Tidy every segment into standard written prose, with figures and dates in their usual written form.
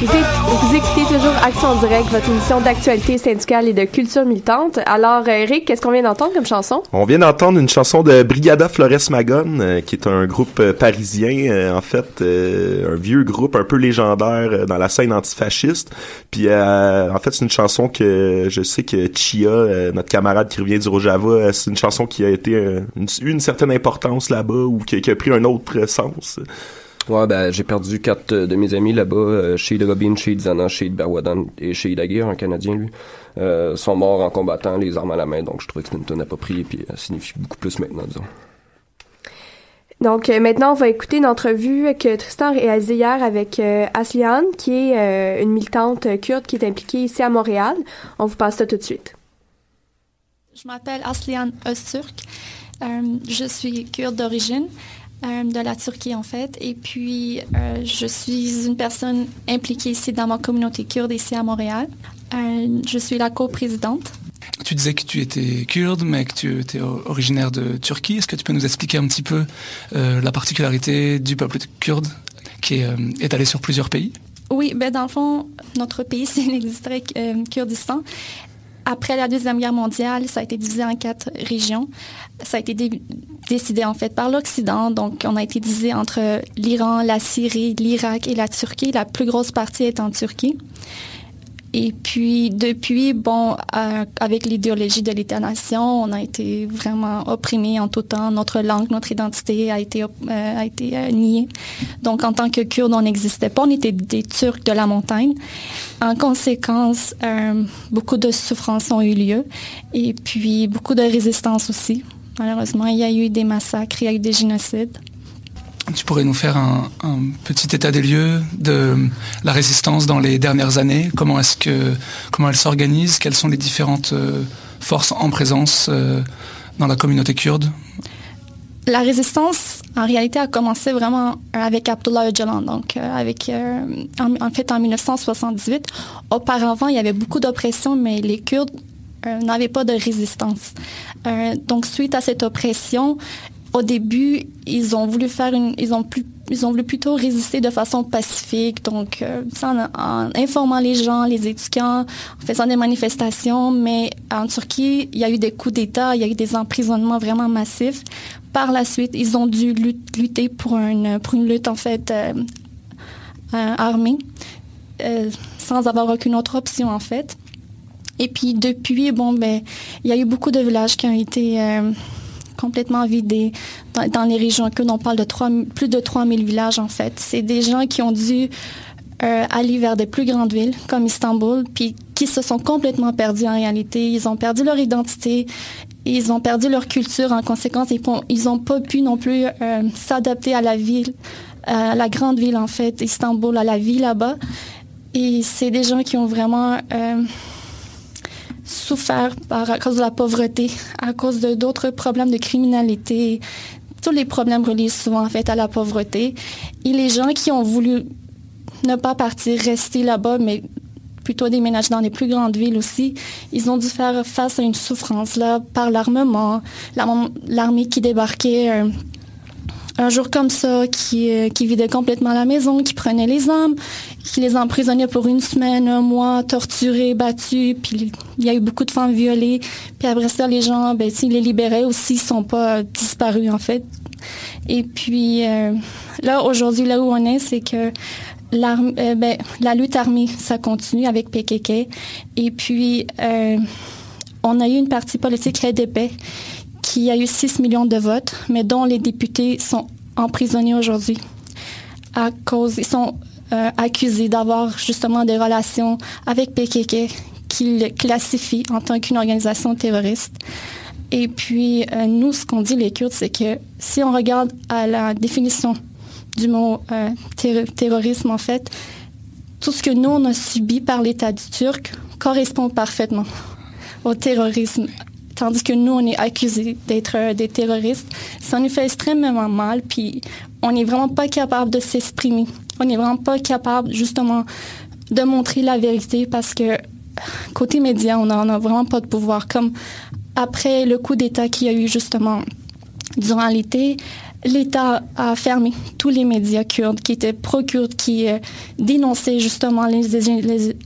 Vous écoutez toujours Action Directe, votre émission d'actualité syndicale et de culture militante. Alors, Eric, qu'est-ce qu'on vient d'entendre comme chanson? On vient d'entendre une chanson de Brigada Flores Magón, qui est un groupe parisien, en fait, un vieux groupe un peu légendaire dans la scène antifasciste. Puis, en fait, c'est une chanson que je sais que Chia, notre camarade qui revient du Rojava, c'est une chanson qui a été une certaine importance là-bas ou qui a pris un autre sens. Ouais, ben, j'ai perdu 4 de mes amis là-bas, Shahid Robin, Shahid Zana, Shahid Berwadan et Shahid Aguirre, un Canadien, lui, sont morts en combattant, les armes à la main, donc je trouvais que c'était une tonne appropriée, puis elle signifie beaucoup plus maintenant, disons. Donc, maintenant, on va écouter une entrevue que Tristan a réalisée hier avec Aslihan, qui est une militante kurde qui est impliquée ici à Montréal. On vous passe ça tout de suite. Je m'appelle Aslihan Öztürk. Je suis kurde d'origine. De la Turquie en fait, et puis je suis une personne impliquée ici dans ma communauté kurde ici à Montréal. Je suis la coprésidente. Tu disais que tu étais kurde, mais que tu étais originaire de Turquie. Est-ce que tu peux nous expliquer un petit peu la particularité du peuple kurde qui est étalé sur plusieurs pays? Oui, ben dans le fond, notre pays, s'il existerait Kurdistan. Après la Deuxième Guerre mondiale, ça a été divisé en 4 régions. Ça a été décidé en fait par l'Occident. Donc, on a été divisé entre l'Iran, la Syrie, l'Irak et la Turquie. La plus grosse partie est en Turquie. Et puis, depuis, avec l'idéologie de l'État-nation, on a été vraiment opprimés en tout temps. Notre langue, notre identité a été niée. Donc, en tant que Kurdes, on n'existait pas. On était des Turcs de la montagne. En conséquence, beaucoup de souffrances ont eu lieu. Et puis, beaucoup de résistance aussi. Malheureusement, il y a eu des massacres, il y a eu des génocides. Tu pourrais nous faire un petit état des lieux de la résistance dans les dernières années? Comment elle s'organise? Quelles sont les différentes forces en présence dans la communauté kurde? La résistance, en réalité, a commencé vraiment avec Abdullah Öcalan, donc en fait en 1978. Auparavant, il y avait beaucoup d'oppression, mais les Kurdes n'avaient pas de résistance. Donc, suite à cette oppression, au début, ils ont voulu plutôt résister de façon pacifique, donc en informant les gens, les étudiants, en faisant des manifestations. Mais en Turquie, il y a eu des coups d'État, il y a eu des emprisonnements vraiment massifs. Par la suite, ils ont dû lutter pour une lutte en fait armée, sans avoir aucune autre option en fait. Et puis depuis, il y a eu beaucoup de villages qui ont été complètement vidés dans les régions kurdes. On parle de plus de 3000 villages, en fait. C'est des gens qui ont dû aller vers des plus grandes villes, comme Istanbul, puis qui se sont complètement perdus en réalité. Ils ont perdu leur identité, ils ont perdu leur culture. En conséquence, ils n'ont pas pu non plus s'adapter à la ville, à la grande ville, en fait, Istanbul, à la vie là-bas. Et c'est des gens qui ont vraiment souffert à cause de la pauvreté, à cause d'autres problèmes de criminalité. Tous les problèmes reliés souvent en fait à la pauvreté. Et les gens qui ont voulu ne pas partir, rester là-bas, mais plutôt déménager dans les plus grandes villes aussi, ils ont dû faire face à une souffrance là par l'armement, l'armée qui débarquait un jour comme ça, qui vidait complètement la maison, qui prenait les armes, qui les emprisonnait pour une semaine, un mois, torturés, battus, puis il y a eu beaucoup de femmes violées. Puis après ça, les gens, ils les libéraient aussi, ils sont pas disparus en fait. Et puis là, aujourd'hui, là où on est, c'est que la lutte armée, ça continue avec PKK. Et puis, on a eu une partie politique, HDP, qui a eu 6 millions de votes, mais dont les députés sont emprisonnés aujourd'hui ils sont accusés d'avoir justement des relations avec PKK qu'ils classifient en tant qu'une organisation terroriste. Et puis, nous, ce qu'on dit les Kurdes, c'est que si on regarde à la définition du mot terrorisme, en fait, tout ce que nous, on a subi par l'État du Turc correspond parfaitement au terrorisme. Tandis que nous, on est accusés d'être des terroristes. Ça nous fait extrêmement mal, puis on n'est vraiment pas capable de s'exprimer. On n'est vraiment pas capable, justement, de montrer la vérité parce que, côté médias, on n'a vraiment pas de pouvoir. Comme après le coup d'État qu'il y a eu, justement, durant l'été, l'État a fermé tous les médias kurdes qui étaient pro-kurdes, qui dénonçaient justement les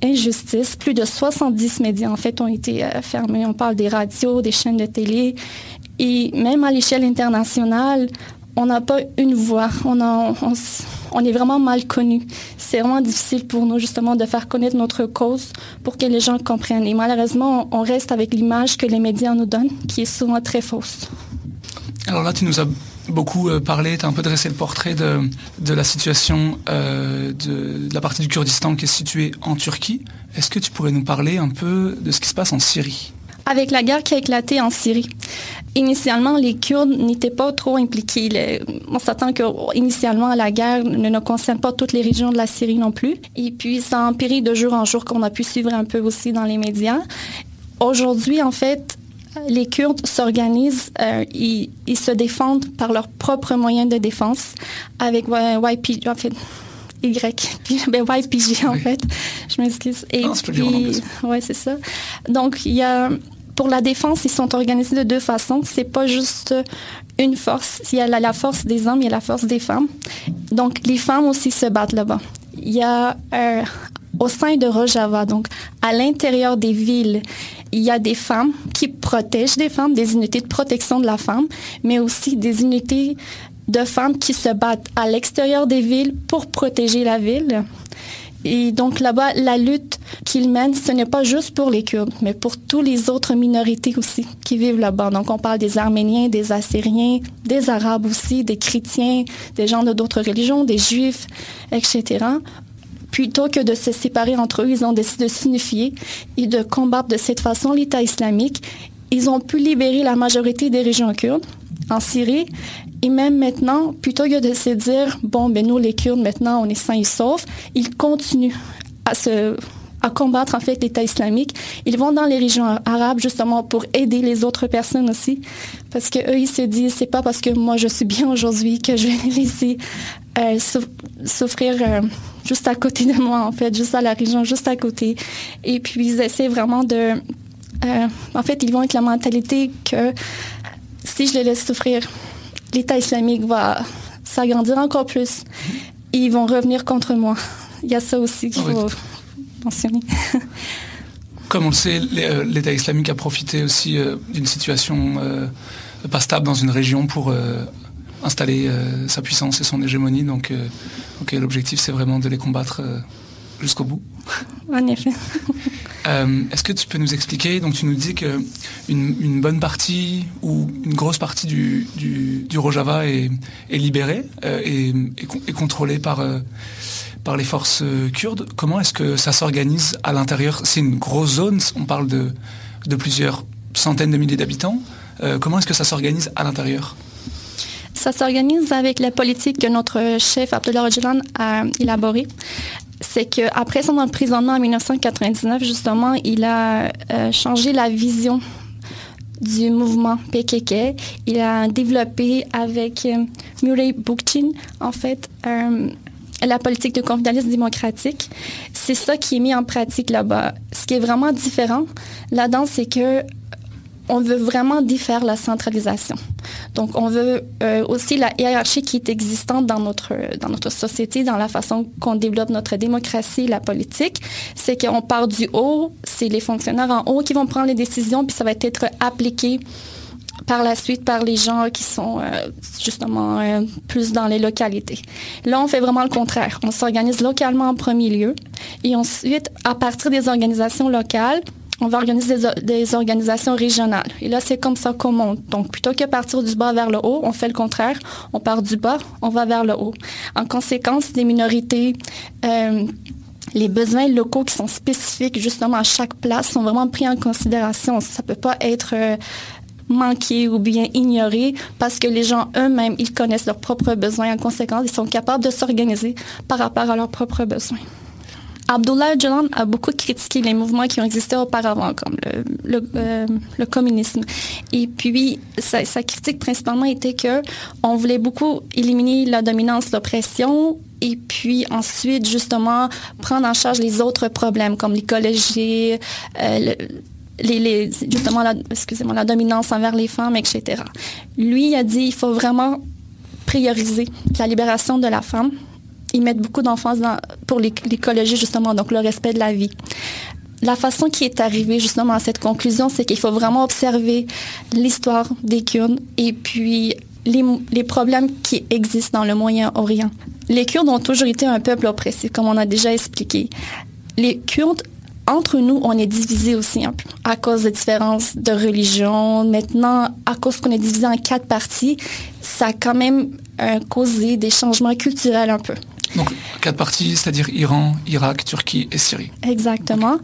injustices. Plus de 70 médias, en fait, ont été fermés. On parle des radios, des chaînes de télé. Et même à l'échelle internationale, on n'a pas une voix. On est vraiment mal connus. C'est vraiment difficile pour nous, justement, de faire connaître notre cause pour que les gens comprennent. Et malheureusement, on reste avec l'image que les médias nous donnent, qui est souvent très fausse. Alors là, tu nous as beaucoup parlé, tu as un peu dressé le portrait de la situation de la partie du Kurdistan qui est située en Turquie. Est-ce que tu pourrais nous parler un peu de ce qui se passe en Syrie ? Avec la guerre qui a éclaté en Syrie, initialement, les Kurdes n'étaient pas trop impliqués. On s'attend qu'initialement, la guerre ne concerne pas toutes les régions de la Syrie non plus. Et puis, ça a empiré de jour en jour, qu'on a pu suivre un peu aussi dans les médias. Aujourd'hui, en fait, les Kurdes s'organisent, ils se défendent par leurs propres moyens de défense avec YPG, en fait. YPG, en fait. Je m'excuse. Et non, puis, ouais, c'est ça. Donc, pour la défense, ils sont organisés de deux façons. C'est pas juste une force. Il y a la force des hommes, il y a la force des femmes. Donc, les femmes aussi se battent là-bas. Il y a, au sein de Rojava, donc, à l'intérieur des villes, il y a des femmes qui protègent des femmes, des unités de protection de la femme, mais aussi des unités de femmes qui se battent à l'extérieur des villes pour protéger la ville. Et donc là-bas, la lutte qu'ils mènent, ce n'est pas juste pour les Kurdes, mais pour toutes les autres minorités aussi qui vivent là-bas. Donc on parle des Arméniens, des Assyriens, des Arabes aussi, des chrétiens, des gens d'autres religions, des Juifs, etc. Plutôt que de se séparer entre eux, ils ont décidé de s'unifier et de combattre de cette façon l'État islamique. Ils ont pu libérer la majorité des régions kurdes en Syrie. Et même maintenant, plutôt que de se dire, bon, ben nous, les Kurdes, maintenant, on est sains et saufs, ils continuent à combattre, en fait, l'État islamique. Ils vont dans les régions arabes, justement, pour aider les autres personnes aussi. Parce qu'eux, ils se disent, c'est pas parce que moi, je suis bien aujourd'hui que je vais les laisser souffrir juste à côté de moi, en fait, juste à la région, juste à côté. Et puis, ils essaient vraiment de... en fait, ils vont avec la mentalité que si je les laisse souffrir, l'État islamique va s'agrandir encore plus et ils vont revenir contre moi. Il y a ça aussi qu'il faut mentionner. Comme on le sait, l'État islamique a profité aussi d'une situation pas stable dans une région pour installer sa puissance et son hégémonie. Donc l'objectif, c'est vraiment de les combattre jusqu'au bout. En effet. Est-ce que tu peux nous expliquer, donc tu nous dis qu'une bonne partie ou une grosse partie du Rojava est libérée et contrôlée par les forces kurdes. Comment est-ce que ça s'organise à l'intérieur ? C'est une grosse zone, on parle de plusieurs centaines de milliers d'habitants. Comment est-ce que ça s'organise à l'intérieur ? Ça s'organise avec la politique que notre chef Abdullah Öcalan a élaborée. C'est qu'après son emprisonnement en 1999, justement, il a changé la vision du mouvement PKK. Il a développé avec Murray Bookchin, en fait, la politique de confidentialisme démocratique. C'est ça qui est mis en pratique là-bas. Ce qui est vraiment différent là-dedans, c'est que on veut vraiment défaire la centralisation. Donc, on veut aussi la hiérarchie qui est existante dans notre société, dans la façon qu'on développe notre démocratie, la politique. C'est qu'on part du haut, c'est les fonctionnaires en haut qui vont prendre les décisions, puis ça va être appliqué par la suite par les gens qui sont justement plus dans les localités. Là, on fait vraiment le contraire. On s'organise localement en premier lieu, et ensuite, à partir des organisations locales, on va organiser des organisations régionales. Et là, c'est comme ça qu'on monte. Donc, plutôt que partir du bas vers le haut, on fait le contraire. On part du bas, on va vers le haut. En conséquence, les minorités, les besoins locaux qui sont spécifiques justement à chaque place sont vraiment pris en considération. Ça ne peut pas être manqué ou bien ignoré parce que les gens eux-mêmes, ils connaissent leurs propres besoins. En conséquence, ils sont capables de s'organiser par rapport à leurs propres besoins. Abdullah Öcalan a beaucoup critiqué les mouvements qui ont existé auparavant, comme le communisme. Et puis, sa critique principalement était qu'on voulait beaucoup éliminer la dominance, l'oppression, et puis ensuite, justement, prendre en charge les autres problèmes, comme l'écologie, justement, la dominance envers les femmes, etc. Lui, il a dit il faut vraiment prioriser la libération de la femme. Ils mettent beaucoup d'emphase pour l'écologie, justement, donc le respect de la vie. La façon qui est arrivée justement à cette conclusion, c'est qu'il faut vraiment observer l'histoire des Kurdes et puis les problèmes qui existent dans le Moyen-Orient. Les Kurdes ont toujours été un peuple oppressé, comme on a déjà expliqué. Les Kurdes, entre nous, on est divisés aussi un peu à cause de différences de religion. Maintenant, à cause qu'on est divisé en 4 parties, ça a quand même causé des changements culturels un peu. Donc, 4 parties, c'est-à-dire Iran, Irak, Turquie et Syrie. Exactement.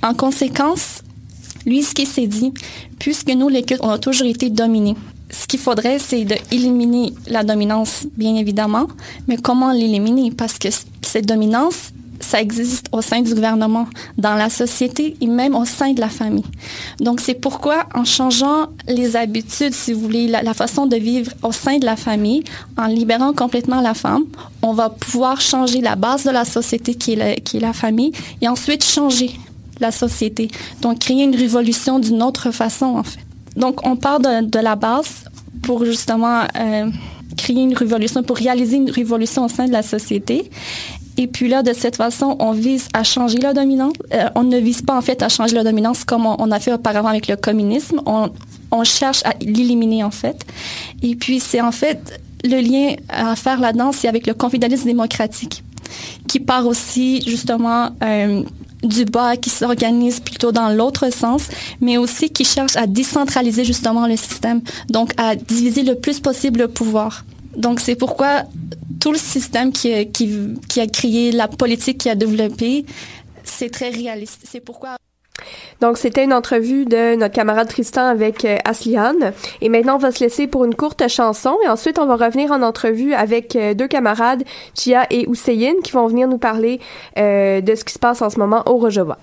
En conséquence, lui, ce qu'il s'est dit, puisque nous, les Kurdes, on a toujours été dominés, ce qu'il faudrait, c'est d'éliminer la dominance, bien évidemment. Mais comment l'éliminer? Parce que cette dominance, ça existe au sein du gouvernement, dans la société et même au sein de la famille. Donc, c'est pourquoi, en changeant les habitudes, si vous voulez, la façon de vivre au sein de la famille, en libérant complètement la femme, on va pouvoir changer la base de la société qui est la famille et ensuite changer la société. Donc, créer une révolution d'une autre façon, en fait. Donc, on part de la base pour justement créer une révolution, pour réaliser une révolution au sein de la société. Et puis là, de cette façon, on vise à changer la dominance. On ne vise pas, en fait, à changer la dominance comme on a fait auparavant avec le communisme. On cherche à l'éliminer, en fait. Et puis, c'est en fait le lien à faire là-dedans, c'est avec le confédéralisme démocratique, qui part aussi, justement, du bas, qui s'organise plutôt dans l'autre sens, mais aussi qui cherche à décentraliser, justement, le système. Donc, à diviser le plus possible le pouvoir. Donc, c'est pourquoi tout le système qui a créé, la politique qui a développé, c'est très réaliste. C'est pourquoi... Donc, c'était une entrevue de notre camarade Tristan avec Aslihan. Et maintenant, on va se laisser pour une courte chanson. Et ensuite, on va revenir en entrevue avec 2 camarades, Chia et Hussein, qui vont venir nous parler de ce qui se passe en ce moment au Rojava.